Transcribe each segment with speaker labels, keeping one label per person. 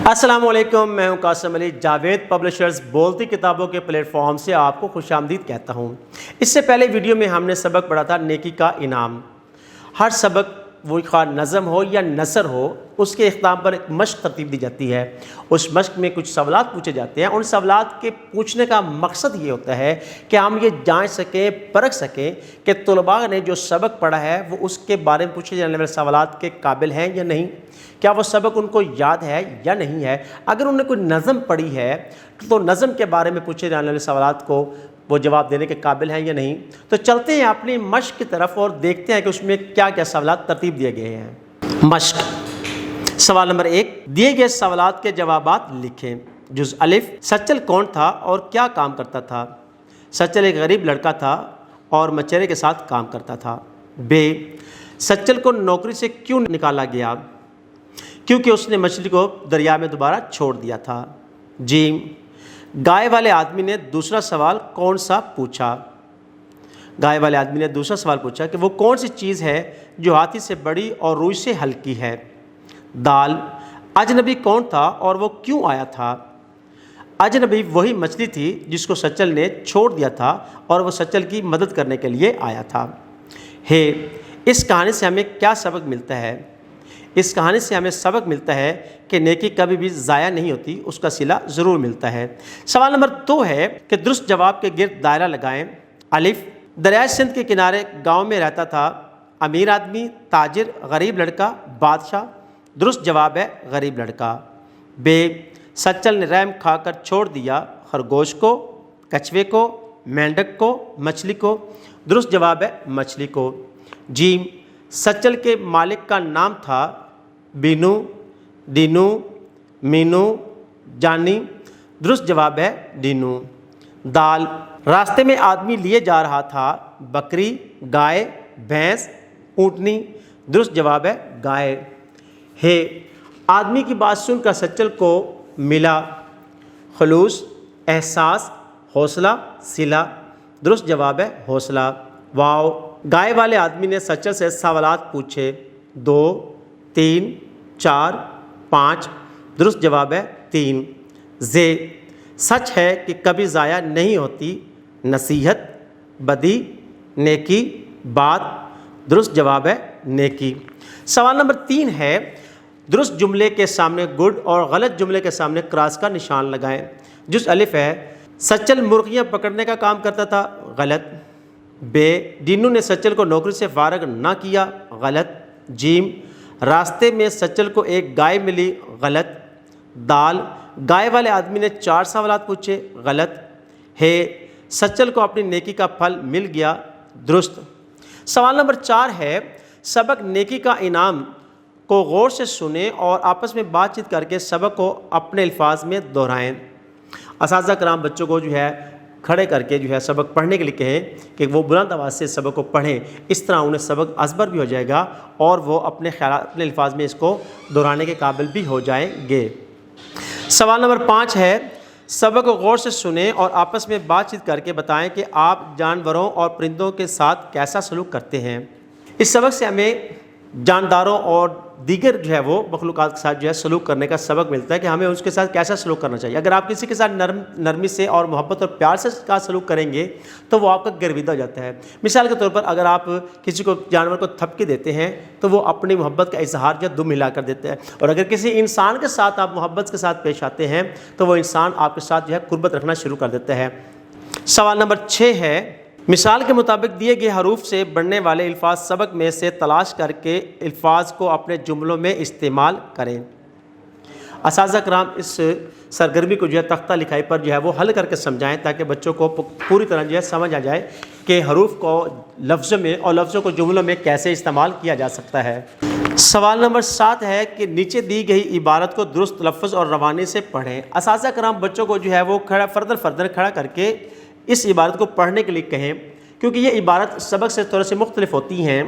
Speaker 1: السلام علیکم، میں ہوں قاسم علی جاوید پبلشرز بولتی کتابوں کے پلیٹ فارم سے آپ کو خوش آمدید کہتا ہوں۔ اس سے پہلے ویڈیو میں ہم نے سبق پڑھا تھا نیکی کا انعام۔ ہر سبق وہ خواہ نظم ہو یا نثر ہو، اس کے اختتام پر ایک مشق ترتیب دی جاتی ہے۔ اس مشق میں کچھ سوالات پوچھے جاتے ہیں۔ ان سوالات کے پوچھنے کا مقصد یہ ہوتا ہے کہ ہم یہ جانچ سکیں، پرکھ سکیں کہ طلباء نے جو سبق پڑھا ہے وہ اس کے بارے میں پوچھے جانے والے سوالات کے قابل ہیں یا نہیں، کیا وہ سبق ان کو یاد ہے یا نہیں ہے۔ اگر انہوں نے کوئی نظم پڑھی ہے تو نظم کے بارے میں پوچھے جانے والے سوالات کو وہ جواب دینے کے قابل ہیں یا نہیں۔ تو چلتے ہیں اپنی مشق کی طرف اور دیکھتے ہیں کہ اس میں کیا کیا سوالات ترتیب دیے گئے ہیں۔ مشق سوال نمبر 1، دیے گئے سوالات کے جوابات لکھیں۔ جز الف، سچل کون تھا اور کیا کام کرتا تھا؟ سچل ایک غریب لڑکا تھا اور مچھرے کے ساتھ کام کرتا تھا۔ ب، سچل کو نوکری سے کیوں نکالا گیا؟ کیونکہ اس نے مچھلی کو دریا میں دوبارہ چھوڑ دیا تھا۔ جیم، گائے والے آدمی نے دوسرا سوال کون سا پوچھا؟ گائے والے آدمی نے دوسرا سوال پوچھا کہ وہ کون سی چیز ہے جو ہاتھی سے بڑی اور روئی سے ہلکی ہے؟ دال، اجنبی کون تھا اور وہ کیوں آیا تھا؟ اجنبی وہی مچھلی تھی جس کو سچل نے چھوڑ دیا تھا اور وہ سچل کی مدد کرنے کے لیے آیا تھا۔ ہے، اس کہانی سے ہمیں کیا سبق ملتا ہے؟ اس کہانی سے ہمیں سبق ملتا ہے کہ نیکی کبھی بھی ضائع نہیں ہوتی، اس کا صلہ ضرور ملتا ہے۔ سوال نمبر 2 ہے کہ درست جواب کے گرد دائرہ لگائیں۔ الف، دریائے سندھ کے کنارے گاؤں میں رہتا تھا امیر آدمی، تاجر، غریب لڑکا، بادشاہ۔ درست جواب ہے غریب لڑکا۔ ب، سچل نے رحم کھا کر چھوڑ دیا خرگوش کو، کچھوے کو، مینڈک کو، مچھلی کو۔ درست جواب ہے مچھلی کو۔ جیم، سچل کے مالک کا نام تھا بینو، ڈینو، مینو، جانی۔ درست جواب ہے ڈینو۔ دال، راستے میں آدمی لیے جا رہا تھا بکری، گائے، بھینس، اونٹنی۔ درست جواب ہے گائے۔ ہے، آدمی کی بات سن کر سچل کو ملا خلوص، احساس، حوصلہ، صلہ۔ درست جواب ہے حوصلہ۔ واو، گائے والے آدمی نے سچل سے سوالات پوچھے 2، 3، 4، 5۔ درست جواب ہے 3۔ زے، سچ ہے کہ کبھی ضائع نہیں ہوتی نصیحت، بدی، نیکی، بات۔ درست جواب ہے نیکی۔ سوال نمبر 3 ہے درست جملے کے سامنے گڈ اور غلط جملے کے سامنے کراس کا نشان لگائیں۔ جز الف ہے سچل مرغیاں پکڑنے کا کام کرتا تھا، غلط۔ ب، ڈینو نے سچل کو نوکری سے فارغ نہ کیا، غلط۔ جیم، راستے میں سچل کو ایک گائے ملی، غلط۔ دال، گائے والے آدمی نے 4 سوالات پوچھے، غلط۔ ہے، سچل کو اپنی نیکی کا پھل مل گیا، درست۔ سوال نمبر 4 ہے سبق نیکی کا انعام کو غور سے سنیں اور آپس میں بات چیت کر کے سبق کو اپنے الفاظ میں دہرائیں۔ اساتذہ کرام بچوں کو کھڑے کر کے سبق پڑھنے کے لیے کہیں کہ وہ بلند آواز سے سبق کو پڑھیں، اس طرح انہیں سبق ازبر بھی ہو جائے گا اور وہ اپنے خیالات، اپنے الفاظ میں اس کو دہرانے کے قابل بھی ہو جائیں گے۔ سوال نمبر 5 ہے سبق کو غور سے سنیں اور آپس میں بات چیت کر کے بتائیں کہ آپ جانوروں اور پرندوں کے ساتھ کیسا سلوک کرتے ہیں۔ اس سبق سے ہمیں جانداروں اور دیگر وہ مخلوقات کے ساتھ سلوک کرنے کا سبق ملتا ہے کہ ہمیں اس کے ساتھ کیسا سلوک کرنا چاہیے۔ اگر آپ کسی کے ساتھ نرمی سے اور محبت اور پیار سے کا سلوک کریں گے تو وہ آپ کا گرویدہ ہو جاتا ہے۔ مثال کے طور پر اگر آپ کسی کو جانور کو تھپکی دیتے ہیں تو وہ اپنی محبت کا اظہار دم ہلا کر دیتا ہے، اور اگر کسی انسان کے ساتھ آپ محبت کے ساتھ پیش آتے ہیں تو وہ انسان آپ کے ساتھ قربت رکھنا شروع کر دیتا ہے۔ سوال نمبر 6 ہے مثال کے مطابق دیے گئے حروف سے بننے والے الفاظ سبق میں سے تلاش کر کے الفاظ کو اپنے جملوں میں استعمال کریں۔ اساتذہ کرام اس سرگرمی کو تختہ لکھائی پر وہ حل کر کے سمجھائیں تاکہ بچوں کو پوری طرح سمجھ آ جائے کہ حروف کو لفظوں میں اور لفظوں کو جملوں میں کیسے استعمال کیا جا سکتا ہے۔ سوال نمبر 7 ہے کہ نیچے دی گئی عبارت کو درست لفظ اور روانی سے پڑھیں۔ اساتذہ کرام بچوں کو وہ فردر کھڑا کر کے اس عبارت کو پڑھنے کے لیے کہیں، کیونکہ یہ عبارت سبق سے تھوڑے سے مختلف ہوتی ہیں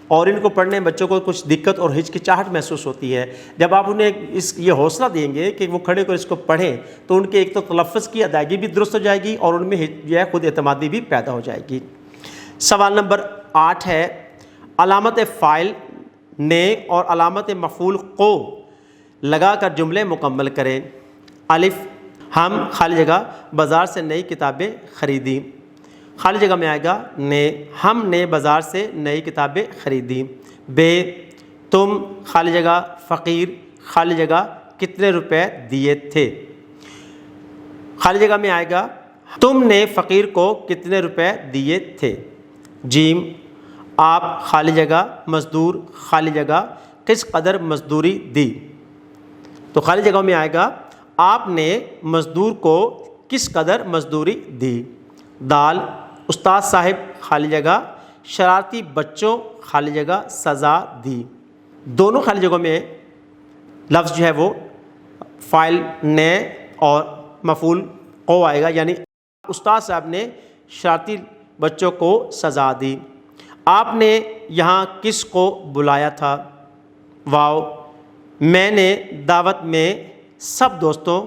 Speaker 1: اور ان کو پڑھنے میں بچوں کو کچھ دقت اور ہچکچاہٹ محسوس ہوتی ہے۔ جب آپ انہیں یہ حوصلہ دیں گے کہ وہ کھڑے کر اس کو پڑھیں تو ان کے ایک تو تلفظ کی ادائیگی بھی درست ہو جائے گی اور ان میں خود اعتمادی بھی پیدا ہو جائے گی۔ سوال نمبر 8 ہے علامت فاعل نے اور علامت مفعول کو لگا کر جملے مکمل کریں۔ الف، ہم خالی جگہ بازار سے نئی کتابیں خریدی۔ خالی جگہ میں آئے گا نے، ہم نے بازار سے نئی کتابیں خریدی۔ بے، تم خالی جگہ فقیر خالی جگہ کتنے روپے دیے تھے۔ خالی جگہ میں آئے گا تم نے فقیر کو کتنے روپے دیے تھے۔ جیم، آپ خالی جگہ مزدور خالی جگہ کس قدر مزدوری دی۔ تو خالی جگہ میں آئے گا آپ نے مزدور کو کس قدر مزدوری دی۔ دال، استاد صاحب خالی جگہ شرارتی بچوں خالی جگہ سزا دی۔ دونوں خالی جگہوں میں لفظ جو ہے وہ فاعل نے اور مفعول کو آئے گا، یعنی استاد صاحب نے شرارتی بچوں کو سزا دی۔ آپ نے یہاں کس کو بلایا تھا۔ واو، میں نے دعوت میں سب دوستوں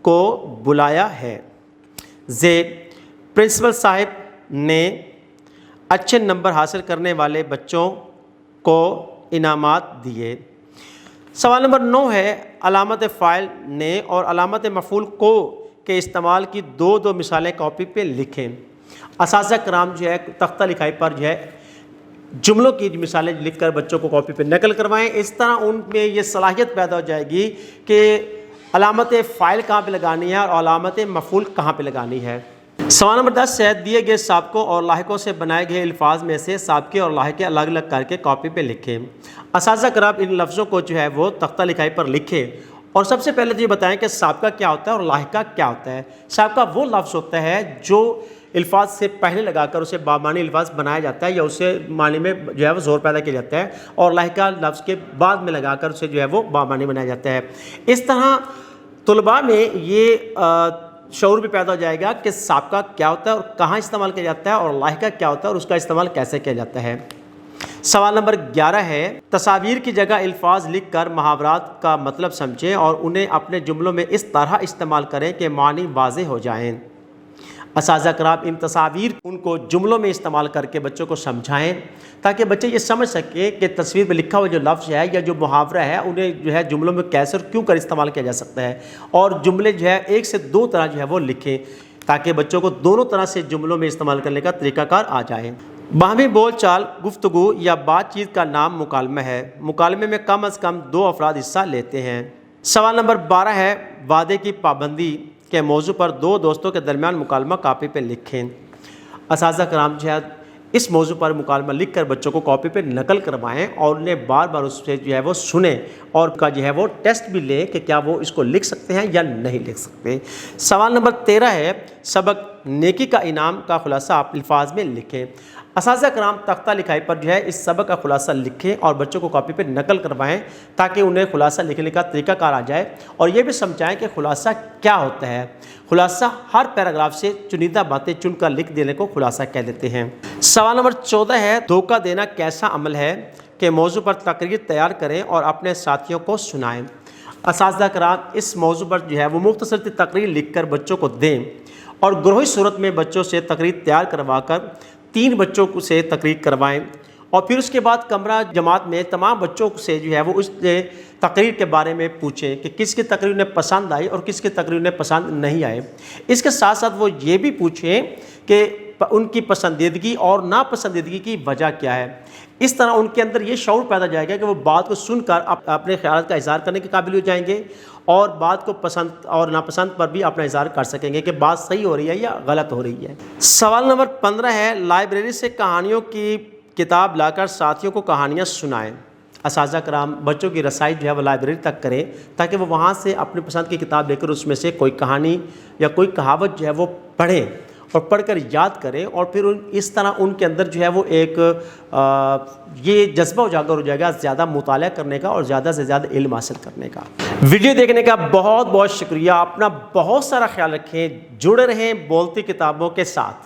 Speaker 1: کو بلایا ہے۔ زے، پرنسپل صاحب نے اچھے نمبر حاصل کرنے والے بچوں کو انعامات دیے۔ سوال نمبر 9 ہے علامت فاعل نے اور علامت مفعول کو کے استعمال کی دو مثالیں کاپی پہ لکھیں۔ اساتذہ کرام جو ہے تختہ لکھائی پر جو ہے جملوں کی مثالیں لکھ کر بچوں کو کاپی پہ نقل کروائیں۔ اس طرح ان میں یہ صلاحیت پیدا ہو جائے گی کہ علامت فاعل کہاں پہ لگانی ہے اور علامت مفعول کہاں پہ لگانی ہے۔ سوال نمبر 10 ہے دیے گئے سابقوں اور لاحقوں سے بنائے گئے الفاظ میں سے سابقے اور لاحقے الگ الگ کر کے کاپی پہ لکھیں۔ اساتذہ کرام ان لفظوں کو جو ہے وہ تختہ لکھائی پر لکھیں اور سب سے پہلے تو یہ بتائیں کہ سابقہ کیا ہوتا ہے اور لاحقہ کیا ہوتا ہے۔ سابقہ وہ لفظ ہوتا ہے جو الفاظ سے پہلے لگا کر اسے بامعنی الفاظ بنایا جاتا ہے یا اسے معنی میں جو ہے وہ زور پیدا کیا جاتا ہے، اور لاحقہ لفظ کے بعد میں لگا کر اسے جو ہے وہ بامعنی بنایا جاتا ہے۔ اس طرح طلباء میں یہ شعور بھی پیدا ہو جائے گا کہ سابقہ کیا ہوتا ہے اور کہاں استعمال کیا جاتا ہے اور لاحقہ کیا ہوتا ہے اور اس کا استعمال کیسے کیا جاتا ہے۔ سوال نمبر 11 ہے تصاویر کی جگہ الفاظ لکھ کر محاورات کا مطلب سمجھیں اور انہیں اپنے جملوں میں اس طرح استعمال کریں کہ معنی واضح ہو جائیں۔ اساتذہ کرام ان تصاویر ان کو جملوں میں استعمال کر کے بچوں کو سمجھائیں تاکہ بچے یہ سمجھ سکیں کہ تصویر میں لکھا ہوا جو لفظ ہے یا جو محاورہ ہے انہیں جو ہے جملوں میں کیسے اور کیوں کر استعمال کیا جا سکتا ہے، اور جملے جو ہے ایک سے دو طرح جو ہے وہ لکھیں تاکہ بچوں کو دونوں طرح سے جملوں میں استعمال کرنے کا طریقہ کار آ جائے۔ باہمی بول چال گفتگو یا بات چیت کا نام مکالمہ ہے۔ مکالمے میں کم از کم 2 افراد حصہ لیتے ہیں۔ سوال نمبر 12 ہے وعدے کی پابندی کے موضوع پر 2 دوستوں کے درمیان مکالمہ کاپی پہ لکھیں۔ اساتذہ کرام جو ہے اس موضوع پر مکالمہ لکھ کر بچوں کو کاپی پہ نقل کروائیں اور انہیں بار بار اس سے جو ہے وہ سنیں اور کا جو ہے وہ ٹیسٹ بھی لیں کہ کیا وہ اس کو لکھ سکتے ہیں یا نہیں لکھ سکتے۔ سوال نمبر 13 ہے سبق نیکی کا انعام کا خلاصہ آپ الفاظ میں لکھیں۔ اساتذہ کرام تختہ لکھائی پر جو ہے اس سبق کا خلاصہ لکھیں اور بچوں کو کاپی پہ نقل کروائیں تاکہ انہیں خلاصہ لکھنے کا طریقہ کار آ جائے، اور یہ بھی سمجھائیں کہ خلاصہ کیا ہوتا ہے۔ خلاصہ ہر پیراگراف سے چنیدہ باتیں چن کر لکھ دینے کو خلاصہ کہہ دیتے ہیں۔ سوال نمبر 14 ہے دھوکہ دینا کیسا عمل ہے کہ موضوع پر تقریر تیار کریں اور اپنے ساتھیوں کو سنائیں۔ اساتذہ کرام اس موضوع پر جو ہے وہ مختصر سی تقریر لکھ کر بچوں کو دیں اور گروہی صورت میں بچوں سے تقریر تیار کروا کر 3 بچوں سے تقریر کروائیں، اور پھر اس کے بعد کمرہ جماعت میں تمام بچوں سے جو ہے وہ اس تقریر کے بارے میں پوچھیں کہ کس کی تقریر انہیں پسند آئی اور کس کی تقریر انہیں پسند نہیں آئے۔ اس کے ساتھ ساتھ وہ یہ بھی پوچھیں کہ ان کی پسندیدگی اور ناپسندیدگی کی وجہ کیا ہے۔ اس طرح ان کے اندر یہ شعور پیدا جائے گا کہ وہ بات کو سن کر اپنے خیالات کا اظہار کرنے کے قابل ہو جائیں گے اور بات کو پسند اور ناپسند پر بھی اپنا اظہار کر سکیں گے کہ بات صحیح ہو رہی ہے یا غلط ہو رہی ہے۔ سوال نمبر 15 ہے لائبریری سے کہانیوں کی کتاب لا کر ساتھیوں کو کہانیاں سنائیں۔ اساتذہ کرام بچوں کی رسائی جو ہے وہ لائبریری تک کریں تاکہ وہ وہاں سے اپنی پسند کی کتاب لے کر اس میں سے کوئی کہانی یا کوئی کہاوت جو ہے وہ پڑھیں اور پڑھ کر یاد کریں، اور پھر اس طرح ان کے اندر جو ہے وہ ایک یہ جذبہ اجاگر ہو جائے گا زیادہ مطالعہ کرنے کا اور زیادہ سے زیادہ علم حاصل کرنے کا۔ ویڈیو دیکھنے کا بہت بہت شکریہ۔ اپنا بہت سارا خیال رکھیں، جڑے رہیں بولتی کتابوں کے ساتھ۔